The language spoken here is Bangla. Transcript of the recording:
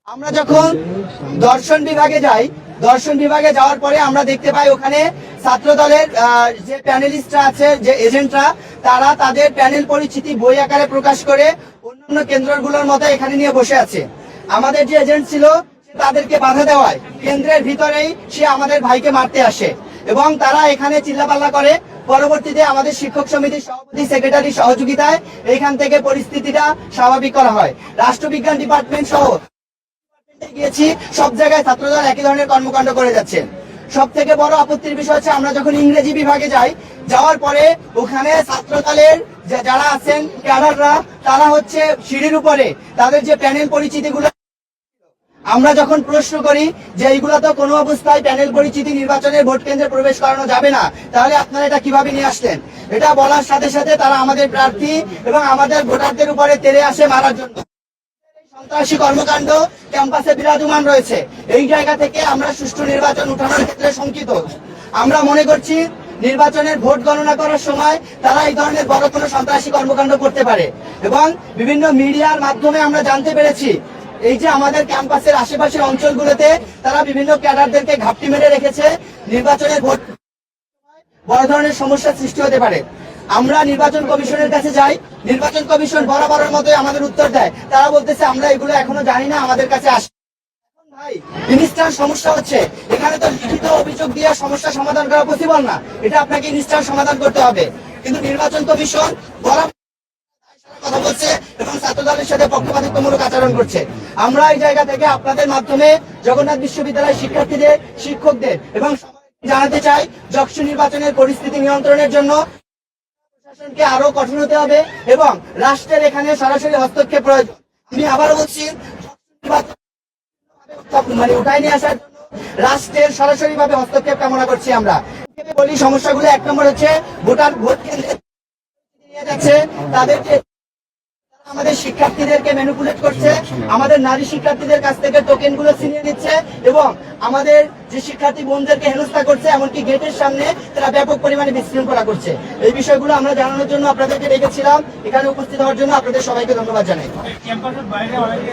আমরা যখন দর্শন বিভাগে যাই, দর্শন বিভাগে যাওয়ার পরে আমরা দেখতে পাই ওখানে ছাত্র দলের যে প্যানেলিস্টরা আছে, যে এজেন্টরা, তারা তাদের প্যানেল পরিচিতি বই আকারে প্রকাশ করে অন্যান্য কেন্দ্রগুলোর মতো এখানে নিয়ে বসে আছে। আমাদের যে এজেন্ট ছিল তাদেরকে বাধা দেওয়ায় কেন্দ্রের ভিতরেই সে আমাদের ভাইকে মারতে আসে এবং তারা এখানে চিল্লাপাল্লা করে। পরবর্তীতে আমাদের শিক্ষক সমিতির সভাপতি সেক্রেটারি সহযোগিতায় এখান থেকে পরিস্থিতিটা স্বাভাবিক করা হয়। রাষ্ট্রবিজ্ঞান ডিপার্টমেন্ট সহ গিয়েছি, সব জায়গায় ছাত্রদল একই ধরনের কর্মকাণ্ড করে যাচ্ছে। সব থেকে বড় আপত্তির বিষয় হচ্ছে আমরা যখন ইংরেজি বিভাগে যাই, যাওয়ার পরে ওখানে ছাত্রদলের যারা আছেন ক্যাডাররা, তারা হচ্ছে সিঁড়ির উপরে তাদের যে প্যানেল পরিচিতিগুলো, আমরা যখন প্রশ্ন করি যে এইগুলো তো কোনো অবস্থায় প্যানেল পরিচিতি নির্বাচনের ভোট কেন্দ্রে প্রবেশ করানো যাবে না, তাহলে আপনারা এটা কিভাবে নিয়ে আসলেন? এটা বলার সাথে সাথে তারা আমাদের প্রার্থী এবং আমাদের ভোটারদের উপরে তেড়ে আসে মারার জন্য। সন্ত্রাসী কর্মকাণ্ড ক্যাম্পাসে বিরাজমান রয়েছে। এই জায়গা থেকে আমরা সুষ্ঠু নির্বাচন উঠানোর ক্ষেত্রে শঙ্কিত। আমরা মনে করছি নির্বাচনের ভোট গণনা করার সময় তারা এই ধরনের বড় কোনো সন্ত্রাসী কর্মকাণ্ড করতে পারে এবং বিভিন্ন মিডিয়ার মাধ্যমে আমরা জানতে পেরেছি এই যে আমাদের ক্যাম্পাসের আশেপাশের অঞ্চলগুলোতে তারা বিভিন্ন ক্যাডারদেরকে ঘাপটি মেরে রেখেছে। নির্বাচনের ভোট বড় ধরনের সমস্যার সৃষ্টি হতে পারে। আমরা নির্বাচন কমিশনের কাছে যাই, নির্বাচন কমিশন বরাবরের মতোই আমাদের উত্তর দেয়, তারা বলতেছে আমরা এগুলো এখনো জানি না, আমাদের কাছে আসে। ভাই, ইনস্ট্যান্ট সমস্যা হচ্ছে, এখানে তো লিখিত অভিযোগ দিয়ে সমস্যা সমাধান করা পসিবল না, এটা আপনাকে ইনস্ট্যান্ট সমাধান করতে হবে। কিন্তু নির্বাচন কমিশন বরাবর কথা বলছে এবং ছাত্রদলের সাথে পক্ষপাতিত্বমূলক আচরণ করছে। আমরা এই জায়গা থেকে আপনাদের মাধ্যমে জগন্নাথ বিশ্ববিদ্যালয়ের শিক্ষার্থীদের, শিক্ষকদের এবং জানাতে চাই, যক্ষু নির্বাচনের পরিস্থিতি নিয়ন্ত্রণের জন্য প্রশাসনকে আরো কঠোর হতে হবে এবং রাষ্ট্রের এখানে সরাসরি হস্তক্ষেপ প্রয়োজন। আমি আবারও বলছি, মানে উঠায় নিয়ে আসার জন্য রাষ্ট্রের সরাসরি ভাবে হস্তক্ষেপ কামনা করছি। আমরা বলি সমস্যাগুলো, এক নম্বর হচ্ছে ভোট কেন্দ্রে নিয়ে যাচ্ছে, তাদেরকে আমাদের শিক্ষার্থীদেরকে ম্যানিপুলেট করছে, আমাদের নারী শিক্ষার্থীদের কাছ থেকে টোকেন গুলো ছিনিয়ে নিচ্ছে এবং আমাদের যে শিক্ষার্থী বোনদেরকে হেনস্থা করছে, এমনকি গেটের সামনে তারা ব্যাপক পরিমাণে বিশৃঙ্খলা করছে। এই বিষয়গুলো আমরা জানানোর জন্য আপনাদেরকে রেখেছিলাম। এখানে উপস্থিত হওয়ার জন্য আপনাদের সবাইকে ধন্যবাদ জানাই।